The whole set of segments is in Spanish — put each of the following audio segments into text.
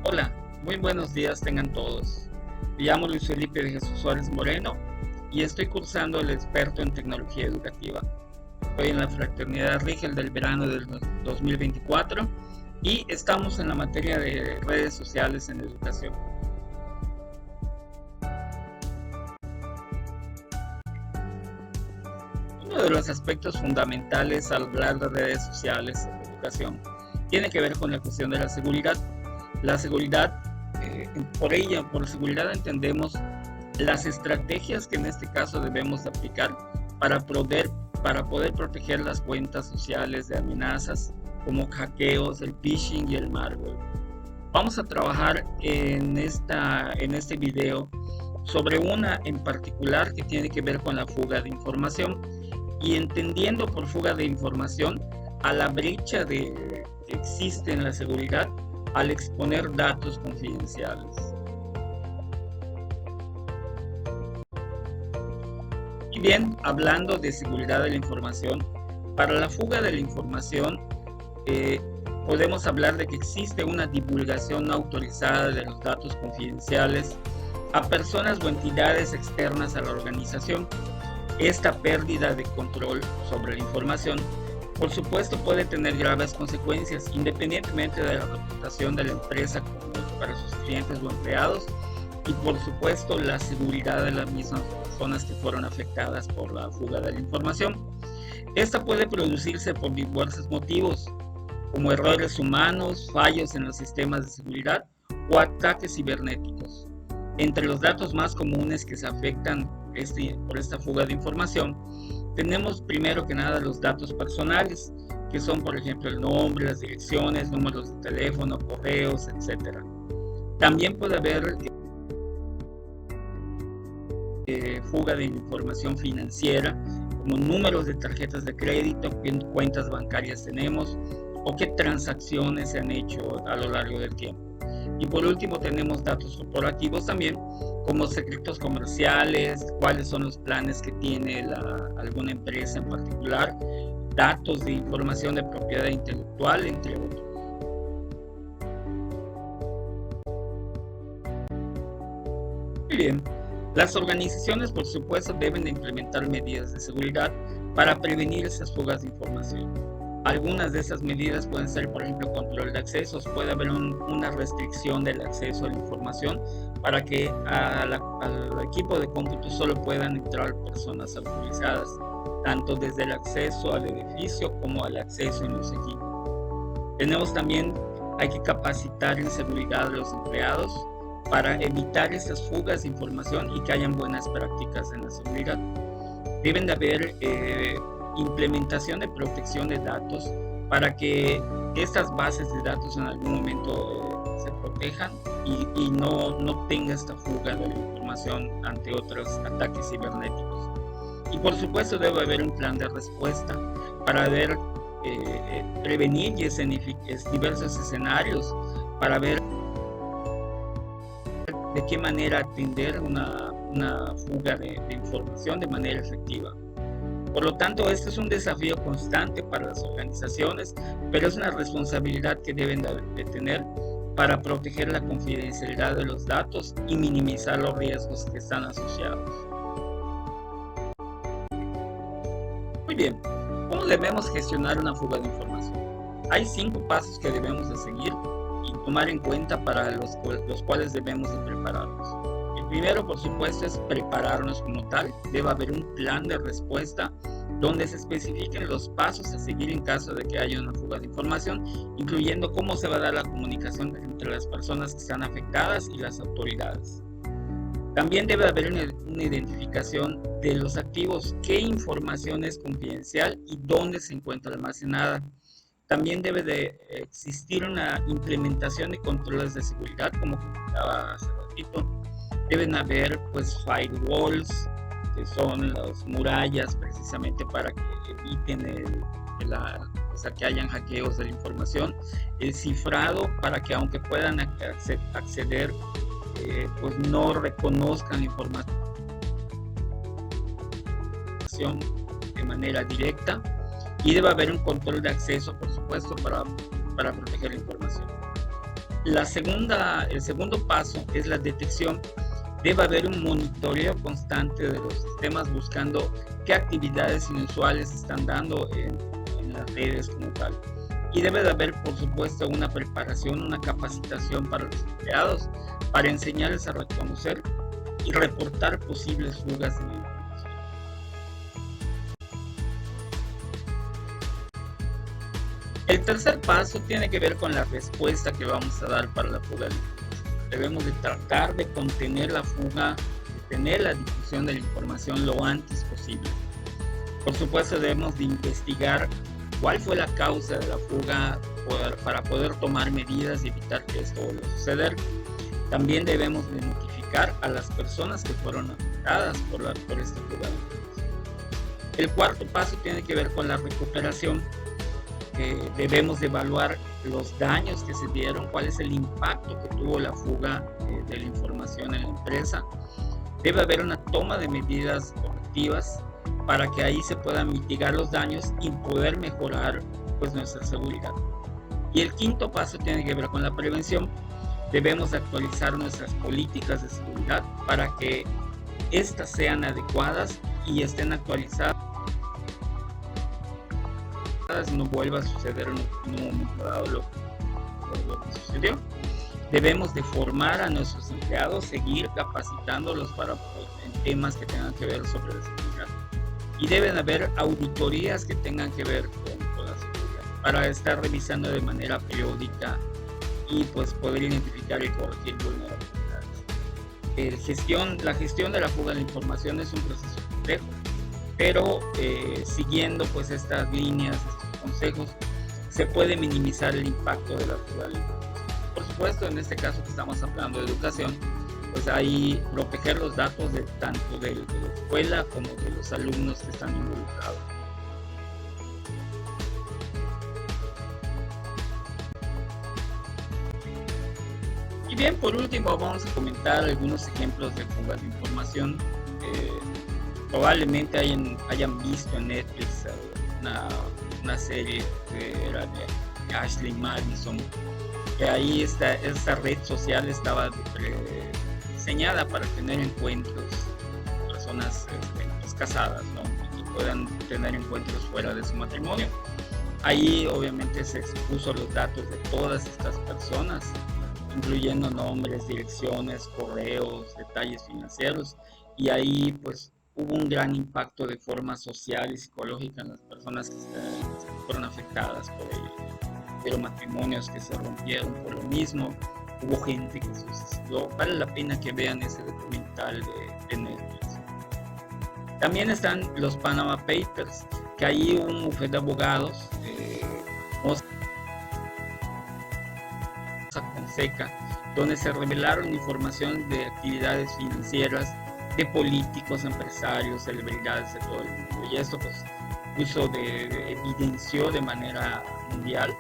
Hola, muy buenos días tengan todos. Me llamo Luis Felipe de Jesús Suárez Moreno y estoy cursando el experto en tecnología educativa. Estoy en la fraternidad Rigel del verano del 2024 y estamos en la materia de redes sociales en educación. Uno de los aspectos fundamentales al hablar de redes sociales en educación tiene que ver con la cuestión de la seguridad. La seguridad, por seguridad entendemos las estrategias que en este caso debemos aplicar para poder proteger las cuentas sociales de amenazas como hackeos, el phishing y el malware. Vamos a trabajar en este video sobre una en particular que tiene que ver con la fuga de información y entendiendo por fuga de información a la brecha que existe en la seguridad al exponer datos confidenciales. Y bien, hablando de seguridad de la información, para la fuga de la información podemos hablar de que existe una divulgación no autorizada de los datos confidenciales a personas o entidades externas a la organización. Esta pérdida de control sobre la información, por supuesto, puede tener graves consecuencias, independientemente de la reputación de la empresa para sus clientes o empleados, y por supuesto la seguridad de las mismas personas que fueron afectadas por la fuga de la información. Esta puede producirse por diversos motivos, como errores humanos, fallos en los sistemas de seguridad o ataques cibernéticos. Entre los datos más comunes que se afectan por esta fuga de información, tenemos primero que nada los datos personales, que son por ejemplo el nombre, las direcciones, números de teléfono, correos, etc. También puede haber fuga de información financiera, como números de tarjetas de crédito, qué cuentas bancarias tenemos o qué transacciones se han hecho a lo largo del tiempo. Y por último tenemos datos corporativos también, como secretos comerciales, cuáles son los planes que tiene alguna empresa en particular, datos de información de propiedad intelectual, entre otros. Muy bien, las organizaciones por supuesto deben de implementar medidas de seguridad para prevenir esas fugas de información. Algunas de esas medidas pueden ser, por ejemplo, control de accesos. Puede haber una restricción del acceso a la información para que al equipo de cómputo solo puedan entrar personas autorizadas, tanto desde el acceso al edificio como al acceso en los equipos. Tenemos también, hay que capacitar en seguridad a los empleados para evitar esas fugas de información y que hayan buenas prácticas en la seguridad. Deben de haber implementación de protección de datos para que estas bases de datos en algún momento se protejan y no tenga esta fuga de la información ante otros ataques cibernéticos. Y por supuesto debe haber un plan de respuesta para prevenir diversos escenarios, para ver de qué manera atender una fuga de información de manera efectiva. Por lo tanto, este es un desafío constante para las organizaciones, pero es una responsabilidad que deben de tener para proteger la confidencialidad de los datos y minimizar los riesgos que están asociados. Muy bien, ¿cómo debemos gestionar una fuga de información? Hay 5 pasos que debemos de seguir y tomar en cuenta para los cuales debemos de prepararnos. El primero, por supuesto, es prepararnos como tal. Debe haber un plan de respuesta donde se especifiquen los pasos a seguir en caso de que haya una fuga de información, incluyendo cómo se va a dar la comunicación entre las personas que están afectadas y las autoridades. También debe haber una identificación de los activos, qué información es confidencial y dónde se encuentra almacenada. También debe de existir una implementación de controles de seguridad, como comentaba hace ratito. Deben haber firewalls, que son las murallas precisamente para que eviten que hayan hackeos de la información. El cifrado para que aunque puedan acceder, pues no reconozcan la información de manera directa. Y debe haber un control de acceso, por supuesto, para proteger la información. El segundo paso es la detección. Debe haber un monitoreo constante de los sistemas buscando qué actividades inusuales están dando en las redes como tal. Y debe de haber, por supuesto, una preparación, una capacitación para los empleados para enseñarles a reconocer y reportar posibles fugas en la información. El tercer paso tiene que ver con la respuesta que vamos a dar para la fuga de información. Debemos de tratar de contener la fuga, detener la difusión de la información lo antes posible. Por supuesto, debemos de investigar cuál fue la causa de la fuga para poder tomar medidas y evitar que esto vuelva a suceder. También debemos de notificar a las personas que fueron afectadas por esta fuga de información. El cuarto paso tiene que ver con la recuperación. Debemos de evaluar los daños que se dieron, cuál es el impacto que tuvo la fuga de la información en la empresa. Debe haber una toma de medidas correctivas para que ahí se puedan mitigar los daños y poder mejorar pues nuestra seguridad. Y el quinto paso tiene que ver con la prevención. Debemos actualizar nuestras políticas de seguridad para que éstas sean adecuadas y estén actualizadas y no vuelva a suceder en un momento dado lo que sucedió. Debemos de formar a nuestros empleados, seguir capacitándolos en temas que tengan que ver sobre la seguridad. Y deben haber auditorías que tengan que ver con la seguridad para estar revisando de manera periódica y pues poder identificar y corregir vulnerabilidades. La gestión de la fuga de la información es un proceso complejo, pero siguiendo pues estas líneas, estos consejos, se puede minimizar el impacto de la fuga de la información. Por supuesto, en este caso que estamos hablando de educación, pues ahí proteger los datos tanto de la escuela como de los alumnos que están involucrados. Y bien, por último vamos a comentar algunos ejemplos de fugas de información. Probablemente hayan visto en Netflix una serie que era de Ashley Madison, que ahí esta red social estaba diseñada para tener encuentros con personas pues, casadas, ¿no? Y puedan tener encuentros fuera de su matrimonio. Ahí obviamente se expuso los datos de todas estas personas, incluyendo nombres, direcciones, correos, detalles financieros, y ahí pues hubo un gran impacto de forma social y psicológica en las personas que fueron afectadas por ello. Pero matrimonios que se rompieron por lo mismo, hubo gente que se suicidó. Vale la pena que vean ese documental de Netflix. También están los Panama Papers, que ahí hubo un bufete de abogados, Fonseca, donde se revelaron información de actividades financieras de políticos, empresarios, celebridades de todo el mundo. Y esto pues evidenció de manera mundial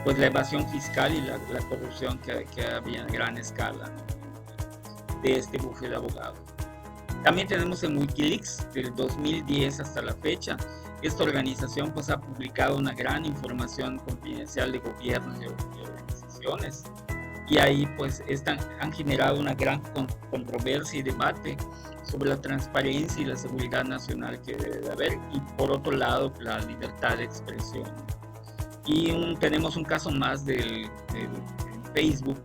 pues la evasión fiscal y la corrupción que había en gran escala, ¿no? De este bufete de abogados. También tenemos en Wikileaks del 2010 hasta la fecha. Esta organización pues ha publicado una gran información confidencial de gobiernos y organizaciones, y ahí pues han generado una gran controversia y debate sobre la transparencia y la seguridad nacional que debe de haber, y por otro lado la libertad de expresión. Y tenemos un caso más del Facebook,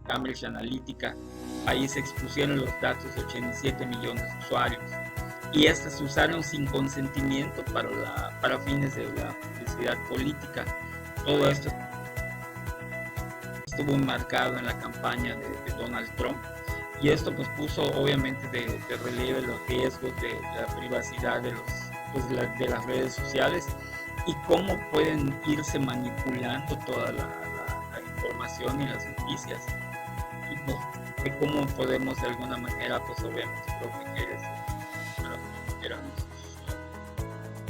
Cambridge Analytica. Ahí se expusieron los datos de 87 millones de usuarios, y estas se usaron sin consentimiento para fines de la publicidad política. Todo esto estuvo enmarcado en la campaña de Donald Trump, y esto pues puso obviamente de relieve los riesgos de la privacidad de las redes sociales y cómo pueden irse manipulando toda la información y las noticias, y pues, de cómo podemos de alguna manera pues obviamente proteger eso.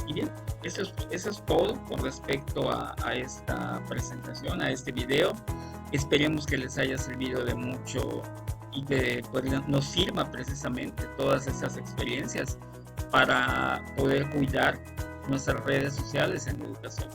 Y bien, eso es todo con respecto a esta presentación, a este video. Esperemos que les haya servido de mucho y que pues, nos sirva precisamente todas estas experiencias para poder cuidar nuestras redes sociales en educación.